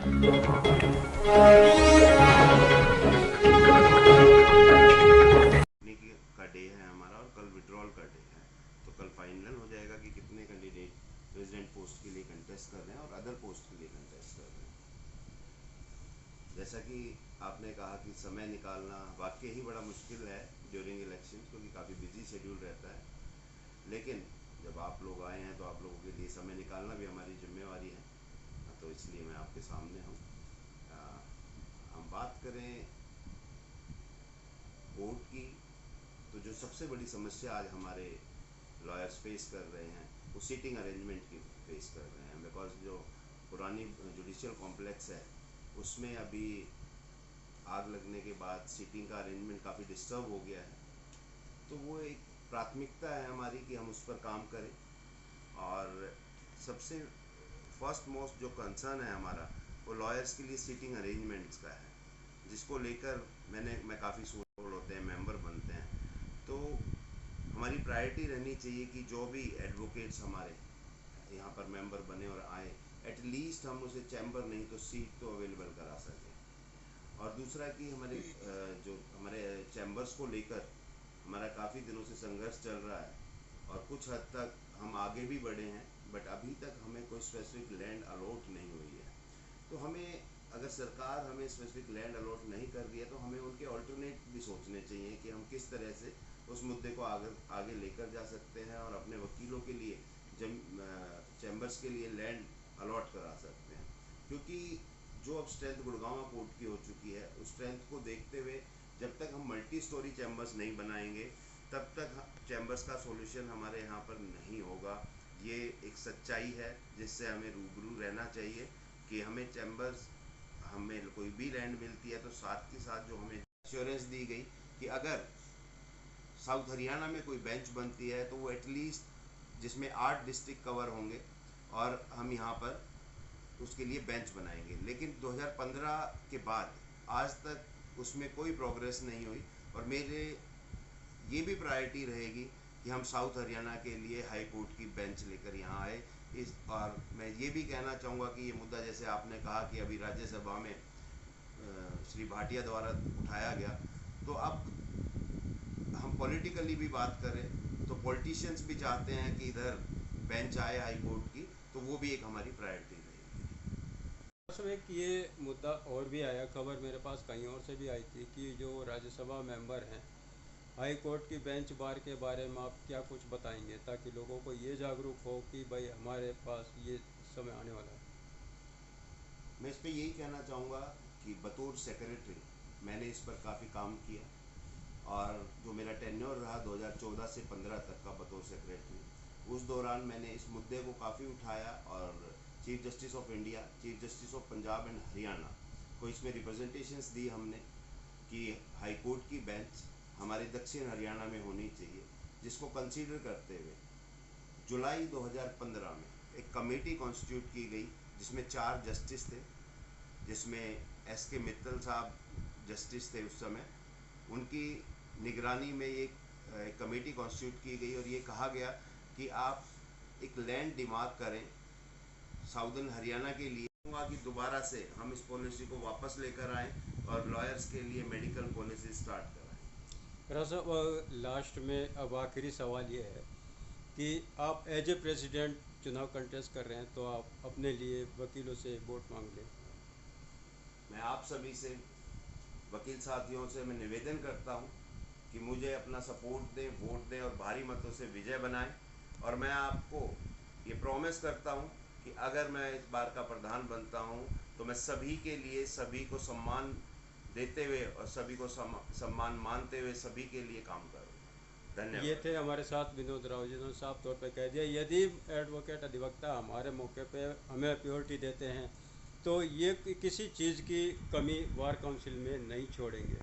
का डे है हमारा और कल विड्रॉल का डे है। तो कल फाइनल हो जाएगा कि कितने कैंडिडेट प्रेसिडेंट पोस्ट के लिए कंटेस्ट कर रहे हैं और अदर पोस्ट के लिए कंटेस्ट कर रहे हैं। जैसा कि आपने कहा कि समय निकालना वाकई ही बड़ा मुश्किल है ड्यूरिंग इलेक्शन, क्योंकि काफ़ी बिजी शेड्यूल रहता है। लेकिन जब आप लोग आए हैं तो आप लोगों के लिए समय निकालना भी हमारी जिम्मेवारी है, तो इसलिए मैं आपके सामने हूँ। हम बात करें वोट की, तो जो सबसे बड़ी समस्या आज हमारे लॉयर्स फेस कर रहे हैं वो सीटिंग अरेंजमेंट की फेस कर रहे हैं। बिकॉज जो पुरानी जुडिशियल कॉम्प्लेक्स है उसमें अभी आग लगने के बाद सीटिंग का अरेंजमेंट काफ़ी डिस्टर्ब हो गया है। तो वो एक प्राथमिकता है हमारी कि हम उस पर काम करें। और सबसे फर्स्ट मोस्ट जो कंसर्न है हमारा वो लॉयर्स के लिए सीटिंग अरेंजमेंट्स का है, जिसको लेकर मैं काफ़ी सोल होते हैं, मेंबर बनते हैं। तो हमारी प्रायोरिटी रहनी चाहिए कि जो भी एडवोकेट्स हमारे यहाँ पर मेंबर बने और आए, एटलीस्ट हम उसे चैम्बर नहीं तो सीट तो अवेलेबल करा सकें। और दूसरा कि हमारे जो हमारे चैम्बर्स को लेकर हमारा काफ़ी दिनों से संघर्ष चल रहा है और कुछ हद तक हम आगे भी बढ़े हैं, बट अभी तक हमें कोई स्पेसिफिक लैंड अलॉट नहीं हुई है। तो हमें, अगर सरकार हमें स्पेसिफिक लैंड अलॉट नहीं कर रही है तो हमें उनके ऑल्टरनेट भी सोचने चाहिए कि हम किस तरह से उस मुद्दे को आगे लेकर जा सकते हैं और अपने वकीलों के लिए चैम्बर्स के लिए लैंड अलॉट करा सकते हैं। क्योंकि जो अब स्ट्रेंथ गुड़गांव कोर्ट की हो चुकी है, उस स्ट्रेंथ को देखते हुए जब तक हम मल्टी स्टोरी चैम्बर्स नहीं बनाएंगे तब तक चैम्बर्स का सॉल्यूशन हमारे यहाँ पर नहीं होगा। ये एक सच्चाई है जिससे हमें रूबरू रहना चाहिए कि हमें चैम्बर्स, हमें कोई भी लैंड मिलती है तो साथ के साथ जो हमें एश्योरेंस दी गई कि अगर साउथ हरियाणा में कोई बेंच बनती है तो वो एटलीस्ट जिसमें 8 डिस्ट्रिक्ट कवर होंगे और हम यहाँ पर उसके लिए बेंच बनाएंगे। लेकिन 2015 के बाद आज तक उसमें कोई प्रोग्रेस नहीं हुई। और मेरे ये भी प्रायोरिटी रहेगी कि हम साउथ हरियाणा के लिए हाई कोर्ट की बेंच लेकर यहाँ आए। और मैं ये भी कहना चाहूँगा कि ये मुद्दा, जैसे आपने कहा कि अभी राज्यसभा में श्री भाटिया द्वारा उठाया गया, तो अब हम पॉलिटिकली भी बात करें तो पॉलिटिशियंस भी चाहते हैं कि इधर बेंच आए हाई कोर्ट की, तो वो भी एक हमारी प्रायोरिटी रहेगी। सब एक ये मुद्दा और भी आया, खबर मेरे पास कहीं और से भी आई थी कि जो राज्यसभा मेंबर हैं, हाई कोर्ट की बेंच बार के बारे में आप क्या कुछ बताएंगे ताकि लोगों को ये जागरूक हो कि भाई हमारे पास ये समय आने वाला है। मैं इस पर यही कहना चाहूँगा कि बतौर सेक्रेटरी मैंने इस पर काफ़ी काम किया और जो मेरा टेन्योर रहा 2014 से 15 तक का बतौर सेक्रेटरी, उस दौरान मैंने इस मुद्दे को काफ़ी उठाया और chief justice of India, chief justice of Punjab and Haryana को इसमें रिप्रेजेंटेशंस दी हमने कि हाई कोर्ट की बेंच हमारे दक्षिण हरियाणा में होनी चाहिए, जिसको कंसीडर करते हुए जुलाई 2015 में एक कमेटी कॉन्स्टिट्यूट की गई जिसमें 4 जस्टिस थे, जिसमें एस के मित्तल साहब जस्टिस थे उस समय। उनकी निगरानी में एक कमेटी कॉन्स्टिट्यूट की गई और ये कहा गया कि आप एक लैंड डिमार्क करें साउदर्न हरियाणा के लिए, कि दोबारा से हम इस पॉलिसी को वापस लेकर आएँ और लॉयर्स के लिए मेडिकल पॉलिसी स्टार्ट कराएं। साहब लास्ट में अब आखिरी सवाल ये है कि आप एज ए प्रेसिडेंट चुनाव कंटेस्ट कर रहे हैं तो आप अपने लिए वकीलों से वोट मांग लें। मैं आप सभी से, वकील साथियों से मैं निवेदन करता हूं कि मुझे अपना सपोर्ट दें, वोट दें और भारी मतों से विजय बनाएं। और मैं आपको ये प्रॉमिस करता हूं कि अगर मैं इस बार का प्रधान बनता हूं तो मैं सभी के लिए, सभी को सम्मान देते हुए और सभी को सम्मान मानते हुए सभी के लिए काम करूँगा। ये धन्यवाद। थे हमारे साथ विनोद राव, जिन्होंने साफ तौर पे कह दिया यदि एडवोकेट अधिवक्ता हमारे मौके पे हमें प्योरिटी देते हैं तो ये किसी चीज़ की कमी बार काउंसिल में नहीं छोड़ेंगे।